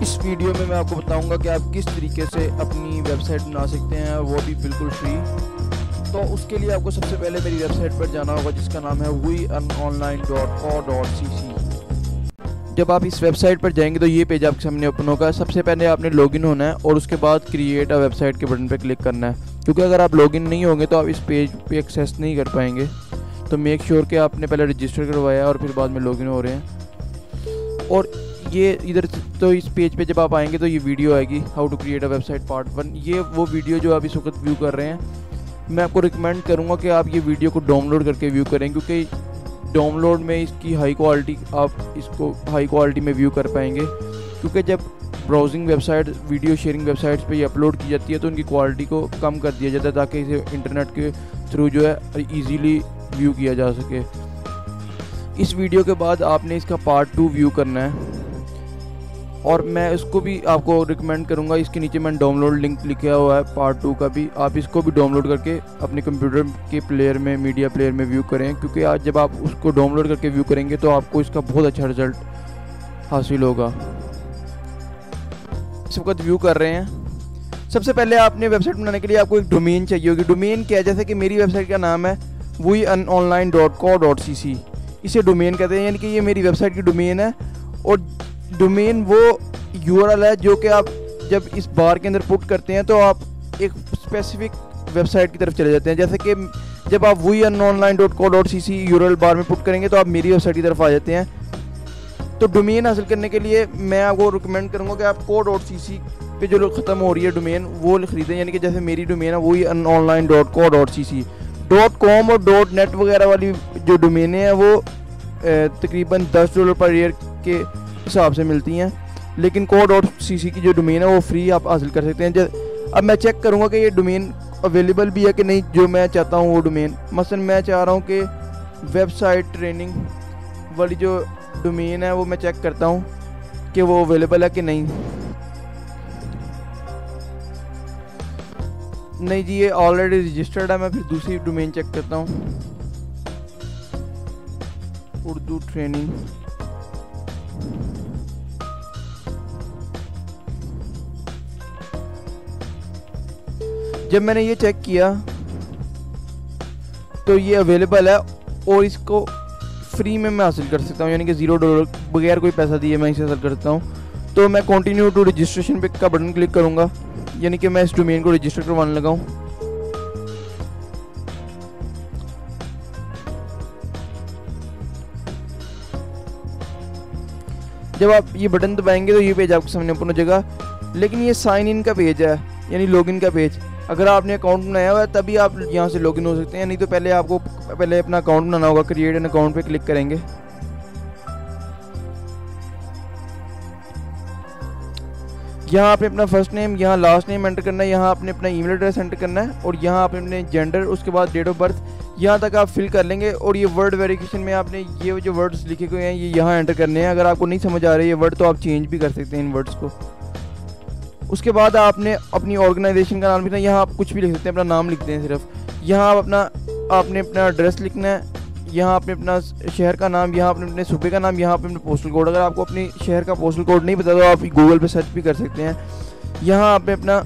इस वीडियो में मैं आपको बताऊंगा कि आप किस तरीके से अपनी वेबसाइट बना सकते हैं, वो भी बिल्कुल फ्री। तो उसके लिए आपको सबसे पहले मेरी वेबसाइट पर जाना होगा जिसका नाम है weearnonline.co.cc। जब आप इस वेबसाइट पर जाएंगे तो ये पेज आपके सामने ओपन होगा। सबसे पहले आपने लॉगिन होना है और उसके बाद क्रिएट अ वेबसाइट के बटन पर क्लिक करना है, क्योंकि अगर आप लॉगिन नहीं होंगे तो आप इस पेज पे एक्सेस नहीं कर पाएंगे। तो मेक श्योर कि आपने पहले रजिस्टर करवाया और फिर बाद में लॉगिन हो रहे हैं। और ये इधर तो इस पेज पे जब आप आएंगे तो ये वीडियो आएगी, how to create a website part 1। ये वो वीडियो जो आप इस वक्त व्यू कर रहे हैं, मैं आपको रिकमेंड करूँगा कि आप ये वीडियो को डाउनलोड करके व्यू करें, क्योंकि डाउनलोड में इसकी हाई क्वालिटी, आप इसको हाई क्वालिटी में व्यू कर पाएंगे। क्योंकि जब browsing website, video sharing websites पे ये अपलोड की जाती है तो उनकी क्वालिटी को कम कर दिया जाता है, ताकि इसे इंटरनेट के थ्रू जो है ईजीली व्यू किया जा सके। इस वीडियो के बाद आपने इसका पार्ट 2 व्यू करना है, और मैं इसको भी आपको रिकमेंड करूंगा। इसके नीचे मैंने डाउनलोड लिंक लिखा हुआ है पार्ट 2 का भी, आप इसको भी डाउनलोड करके अपने कंप्यूटर के प्लेयर में, मीडिया प्लेयर में व्यू करें, क्योंकि आज जब आप उसको डाउनलोड करके व्यू करेंगे तो आपको इसका बहुत अच्छा रिजल्ट हासिल होगा। इस वक्त व्यू कर रहे हैं। सबसे पहले आपने वेबसाइट बनाने के लिए आपको एक डोमेन चाहिए होगी। डोमेन क्या है, जैसे कि मेरी वेबसाइट का नाम है weearnonline.co.cc, इसे डोमेन कहते हैं, यानी कि ये मेरी वेबसाइट की डोमेन है। और डोमेन वो यूआरएल है जो कि आप जब इस बार के अंदर पुट करते हैं तो आप एक स्पेसिफिक वेबसाइट की तरफ चले जाते हैं। जैसे कि जब आप weearnonline.co.cc यूआरएल बार में पुट करेंगे तो आप मेरी वेबसाइट की तरफ आ जाते हैं। तो डोमेन हासिल करने के लिए मैं आपको रिकमेंड करूँगा कि आप co.cc पे जो ख़त्म हो रही है डोमेन वो खरीदें, यानी कि जैसे मेरी डोमेन है weearnonline.co.cc। .com और .net वगैरह वाली जो डोमेनें हैं वो तकरीबन $10 पर ईयर के हिसाब से मिलती हैं, लेकिन co.cc की जो डोमेन है वो फ्री आप हासिल कर सकते हैं। अब मैं चेक करूँगा कि ये डोमेन अवेलेबल भी है कि नहीं, जो मैं चाहता हूँ वो डोमेन। मसलन मैं चाह रहा हूँ कि वेबसाइट ट्रेनिंग वाली जो डोमेन है वो मैं चेक करता हूँ कि वो अवेलेबल है कि नहीं। नहीं जी, ये ऑलरेडी रजिस्टर्ड है। मैं फिर दूसरी डोमेन चेक करता हूँ, उर्दू ट्रेनिंग। जब मैंने ये चेक किया तो ये अवेलेबल है और इसको फ्री में मैं हासिल कर सकता हूँ, यानी कि $0 बगैर कोई पैसा दिए मैं इसे हासिल कर सकता हूँ। तो मैं कंटिन्यू टू रजिस्ट्रेशन पे का बटन क्लिक करूँगा, यानी कि मैं इस डोमेन को रजिस्टर करवाने लगा हूँ। जब आप ये बटन दबाएंगे तो ये पेज आपके सामने ओपन हो जाएगा, लेकिन ये साइन इन का पेज है, यानी लॉगिन का पेज। अगर आपने अकाउंट बनाया हुआ है तभी आप यहाँ से लॉगिन हो सकते हैं, नहीं तो पहले आपको अपना अकाउंट बनाना होगा। क्रिएट एन अकाउंट पे क्लिक करेंगे। यहाँ आपने अपना फर्स्ट नेम, यहाँ लास्ट नेम एंटर करना है, यहाँ आपने अपना ईमेल एड्रेस एंटर करना है, और यहाँ आपने अपने जेंडर, उसके बाद डेट ऑफ बर्थ, यहाँ तक आप फिल कर लेंगे। और ये वर्ड वेरिफिकेशन में आपने ये जो वर्ड्स लिखे हुए हैं ये यहाँ एंटर करने हैं। अगर आपको नहीं समझ आ रहे ये वर्ड तो आप चेंज भी कर सकते हैं इन वर्ड्स को। उसके बाद आपने अपनी ऑर्गेनाइजेशन का नाम लिखना है, यहाँ आप कुछ भी लिख सकते हैं, अपना नाम लिखते हैं सिर्फ। यहाँ आपने अपना एड्रेस लिखना है, यहाँ आपने अपना शहर का नाम, यहाँ आपने अपने सूबे का नाम, यहाँ आपने अपना पोस्टल कोड। अगर आपको अपने शहर का पोस्टल कोड नहीं पता तो आप गूगल पे सर्च भी कर सकते हैं। यहाँ आपने अपना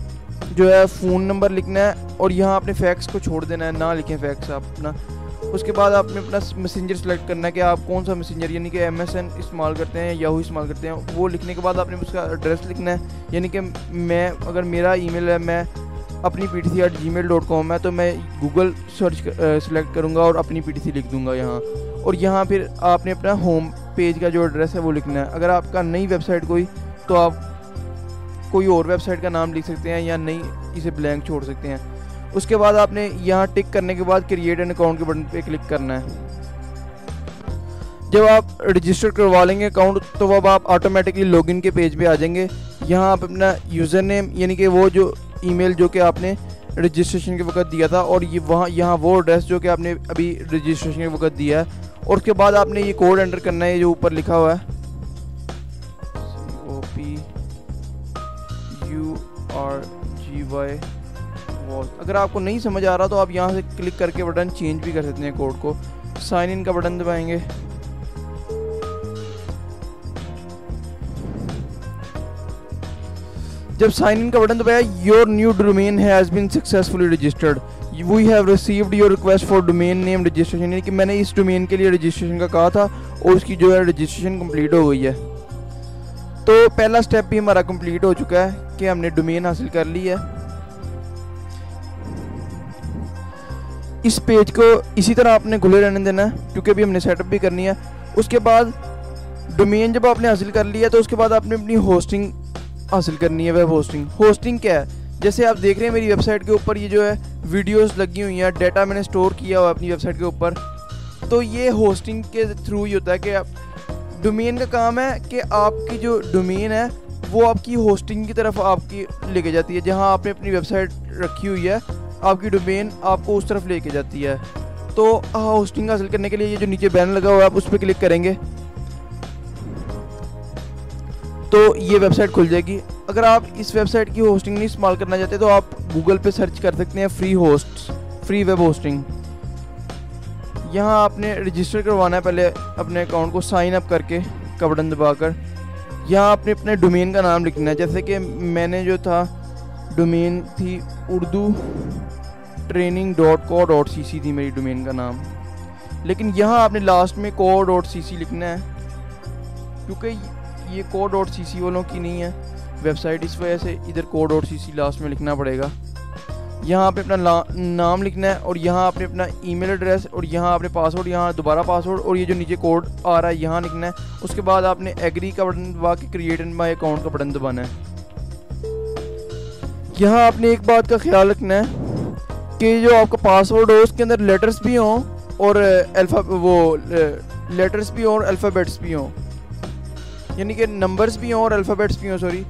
जो है फ़ोन नंबर लिखना है, और यहाँ आपने फैक्स को छोड़ देना है, ना लिखें फैक्स आप अपना। उसके बाद आपने अपना मैसेंजर सेलेक्ट करना है कि आप कौन सा मैसेंजर, यानी कि MSN इस्तेमाल करते हैं या याहू इस्तेमाल करते हैं। वो लिखने के बाद आपने उसका एड्रेस लिखना है, यानी कि मैं, अगर मेरा ईमेल है, मैं अपनी ptc@gmail.com है, तो मैं गूगल सर्च सेलेक्ट करूँगा और अपनी PTC लिख दूँगा यहाँ। और यहाँ फिर आपने अपना होम पेज का जो एड्रेस है वो लिखना है। अगर आपका नई वेबसाइट कोई, तो आप कोई और वेबसाइट का नाम लिख सकते हैं या नहीं, इसे ब्लैंक छोड़ सकते हैं। उसके बाद आपने यहाँ टिक करने के बाद क्रिएट एन अकाउंट के बटन पे क्लिक करना है। जब आप रजिस्टर करवा लेंगे अकाउंट तो अब आप ऑटोमेटिकली लॉगिन के पेज पे आ जाएंगे। यहाँ आप अपना यूज़र नेम, यानी कि वो जो ईमेल जो कि आपने रजिस्ट्रेशन के वक्त दिया था, और ये यहाँ वो एड्रेस जो कि आपने अभी रजिस्ट्रेशन के वक्त दिया है। और उसके बाद आपने ये कोड एंटर करना है जो ऊपर लिखा हुआ है COPURGY। अगर आपको नहीं समझ आ रहा तो आप यहाँ से क्लिक करके बटन चेंज भी कर सकते हैं कोड को। साइन इन का बटन दबाएंगे। जब साइन इन का बटन दबाया, your new domain has been successfully registered, we have received your request for domain name registration, यानी कि मैंने इस डोमेन के लिए रजिस्ट्रेशन का कहा था और उसकी जो है रजिस्ट्रेशन कंप्लीट हो गई है। तो पहला स्टेप भी हमारा कंप्लीट हो चुका है कि हमने डोमेन हासिल कर ली है। इस पेज को इसी तरह आपने खुले रहने देना है क्योंकि अभी हमने सेटअप भी करनी है। उसके बाद डोमेन जब आपने हासिल कर लिया तो उसके बाद आपने अपनी होस्टिंग हासिल करनी है, वेब होस्टिंग। होस्टिंग क्या है, जैसे आप देख रहे हैं मेरी वेबसाइट के ऊपर ये जो है वीडियोस लगी हुई हैं, डेटा मैंने स्टोर किया हुआ है अपनी वेबसाइट के ऊपर। तो ये होस्टिंग के थ्रू ही होता है कि आप डोमेन का काम है कि आपकी जो डोमेन है वो आपकी होस्टिंग की तरफ आपकी लेके जाती है। जहां आपने अपनी वेबसाइट रखी हुई है आपकी डोमेन आपको उस तरफ लेके जाती है। तो होस्टिंग हासिल करने के लिए ये जो नीचे बैनर लगा हुआ है आप उस पर क्लिक करेंगे तो ये वेबसाइट खुल जाएगी। अगर आप इस वेबसाइट की होस्टिंग नहीं इस्तेमाल करना चाहते तो आप गूगल पे सर्च कर सकते हैं फ्री वेब होस्टिंग। यहाँ आपने रजिस्टर करवाना है पहले अपने अकाउंट को साइन अप करके का बटन दबाकर। यहाँ आपने अपने डोमेन का नाम लिखना है, जैसे कि मैंने जो था डोमेन थी urdutraining.co.cc थी मेरी डोमेन का नाम, लेकिन यहाँ आपने लास्ट में co.cc लिखना है क्योंकि ये co.cc वालों की नहीं है वेबसाइट, इस वजह से इधर co.cc लास्ट में लिखना पड़ेगा। यहाँ पे अपना नाम लिखना है और यहाँ आपने अपना ईमेल एड्रेस और यहाँ आपने पासवर्ड, यहाँ दोबारा पासवर्ड और ये जो नीचे कोड आ रहा है यहाँ लिखना है। उसके बाद आपने एग्री का बटन दबा के क्रिएट इन माई अकाउंट का बटन दबाना है। यहाँ आपने एक बात का ख्याल रखना है कि जो आपका पासवर्ड हो उसके अंदर लेटर्स भी हों और लेटर्स भी हों और अल्फ़ाबेट्स भी हों, यानी कि नंबर्स भी हों और अल्फ़ाबेट्स भी हों, सॉरी,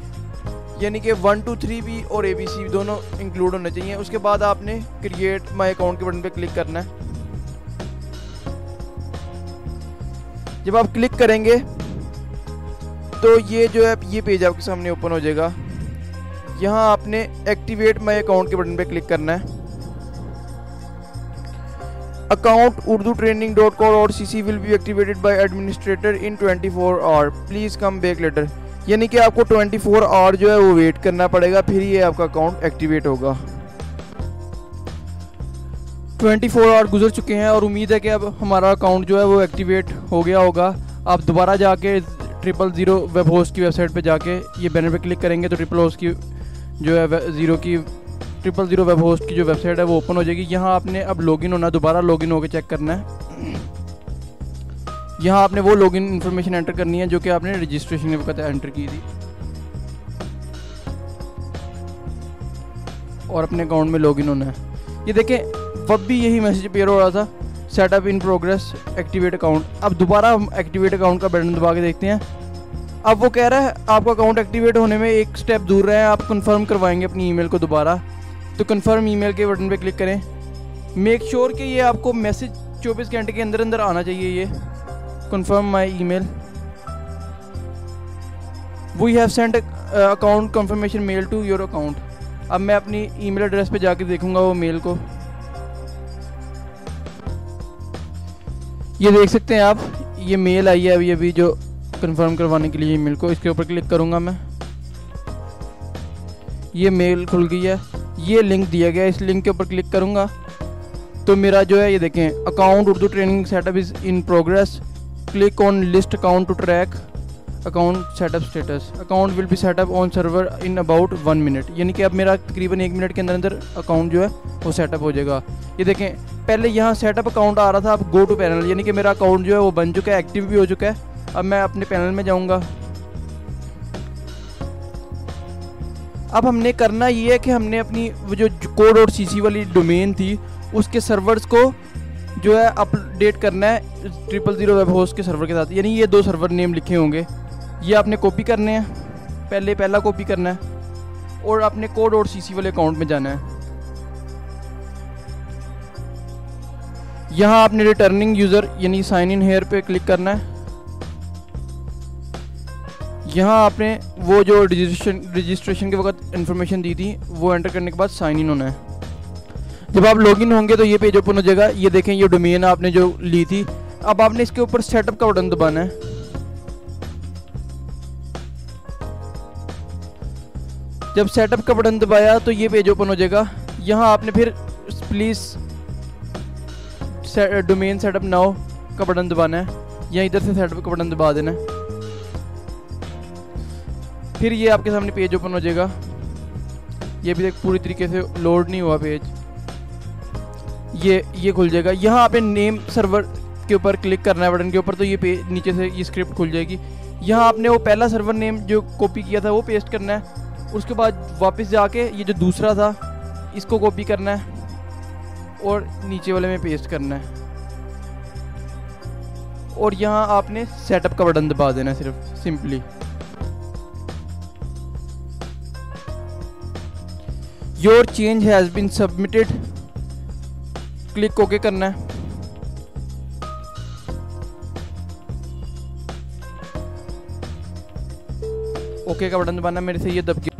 यानी कि 1 2 3 भी और ABC दोनों इंक्लूड होने चाहिए। उसके बाद आपने क्रिएट माई अकाउंट के बटन पे क्लिक करना है। जब आप क्लिक करेंगे तो ये जो है ये पेज आपके सामने ओपन हो जाएगा। यहाँ आपने एक्टिवेट माई अकाउंट के बटन पे क्लिक करना है। Account urdutraining.co.cc will be activated by administrator in 24 hour, please come back later, यानी कि आपको 24 आवर जो है वो वेट करना पड़ेगा, फिर ये आपका अकाउंट एक्टिवेट होगा। 24 आवर गुजर चुके हैं और उम्मीद है कि अब हमारा अकाउंट जो है वो एक्टिवेट हो गया होगा। आप दोबारा जाके 000 वेब होस्ट की वेबसाइट पे जाके ये बैनर पे क्लिक करेंगे तो 000 की जो है 000 वेब होस्ट की जो वेबसाइट है वो ओपन हो जाएगी। यहाँ आपने अब लॉगिन होना, दोबारा लॉगिन होकर चेक करना है। यहाँ आपने वो लॉगिन इन्फॉर्मेशन एंटर करनी है जो कि आपने रजिस्ट्रेशन के वक्त एंटर की थी और अपने अकाउंट में लॉगिन होना है। ये देखें अब भी यही मैसेज अपीयर हो रहा था, setup in progress activate account. अब दोबारा हम एक्टिवेट अकाउंट का बटन दबा के देखते हैं। अब वो कह रहा है आपका अकाउंट एक्टिवेट होने में एक स्टेप दूर रहे हैं, आप कंफर्म करवाएंगे अपनी ईमेल को दोबारा, तो कंफर्म ईमेल के बटन पे क्लिक करें। मेक श्योर कि ये आपको मैसेज 24 घंटे के अंदर अंदर आना चाहिए। ये confirm my email, we have sent account confirmation mail to your account. अब मैं अपनी ईमेल एड्रेस पे जाके देखूंगा वो मेल को। ये देख सकते हैं आप, ये मेल आई है अभी अभी जो कंफर्म करवाने के लिए ईमेल को, इसके ऊपर क्लिक करूंगा मैं, ये मेल खुल गई है, ये लिंक दिया गया है, इस लिंक के ऊपर क्लिक करूंगा तो मेरा जो है ये देखें account Urdu training setup is in progress, click on list account to track account setup status, account will be setup on server in about 1 minute, यानी कि अब मेरा तकरीबन 1 मिनट के अंदर अंदर अकाउंट जो है वो सेटअप हो जाएगा। ये देखें पहले यहाँ सेटअप अकाउंट आ रहा था, अब गो टू पैनल, यानी कि मेरा अकाउंट जो है वो बन चुका है, एक्टिव भी हो चुका है। अब मैं अपने पैनल में जाऊँगा। अब हमने करना ये है कि हमने अपनी जो co.cc वाली डोमेन थी उसके सर्वर्स को जो है अपडेट करना है 000 वेब होस्ट के सर्वर के साथ, यानी ये 2 सर्वर नेम लिखे होंगे, ये आपने कॉपी करने हैं, पहला कॉपी करना है और अपने co.cc वाले अकाउंट में जाना है। यहाँ आपने रिटर्निंग यूज़र यानी साइन इन हेयर पे क्लिक करना है। यहाँ आपने वो जो रजिस्ट्रेशन के वक्त इन्फॉर्मेशन दी थी वो एंटर करने के बाद साइन इन होना है। जब आप लॉगिन होंगे तो ये पेज ओपन हो जाएगा। ये देखें ये डोमेन आपने जो ली थी, अब आपने इसके ऊपर सेटअप का बटन दबाना है। जब सेटअप का बटन दबाया तो ये पेज ओपन हो जाएगा। यहाँ आपने फिर प्लीज़ डोमेन सेटअप नाउ का बटन दबाना है, या इधर से सेटअप का बटन दबा देना है। फिर ये आपके सामने पेज ओपन हो जाएगा। ये भी पूरी तरीके से लोड नहीं हुआ पेज, ये खुल जाएगा। यहाँ आपने नेम सर्वर के ऊपर क्लिक करना है बटन के ऊपर, तो ये पेज नीचे से ये स्क्रिप्ट खुल जाएगी। यहाँ आपने वो पहला सर्वर नेम जो कॉपी किया था वो पेस्ट करना है। उसके बाद वापस जाके ये जो दूसरा था इसको कॉपी करना है और नीचे वाले में पेस्ट करना है, और यहाँ आपने सेटअप का बटन दबा देना है सिर्फ simply. Your change has been submitted, click okay करना है। ओके का बटन दबाना, मेरे से ये दब गया।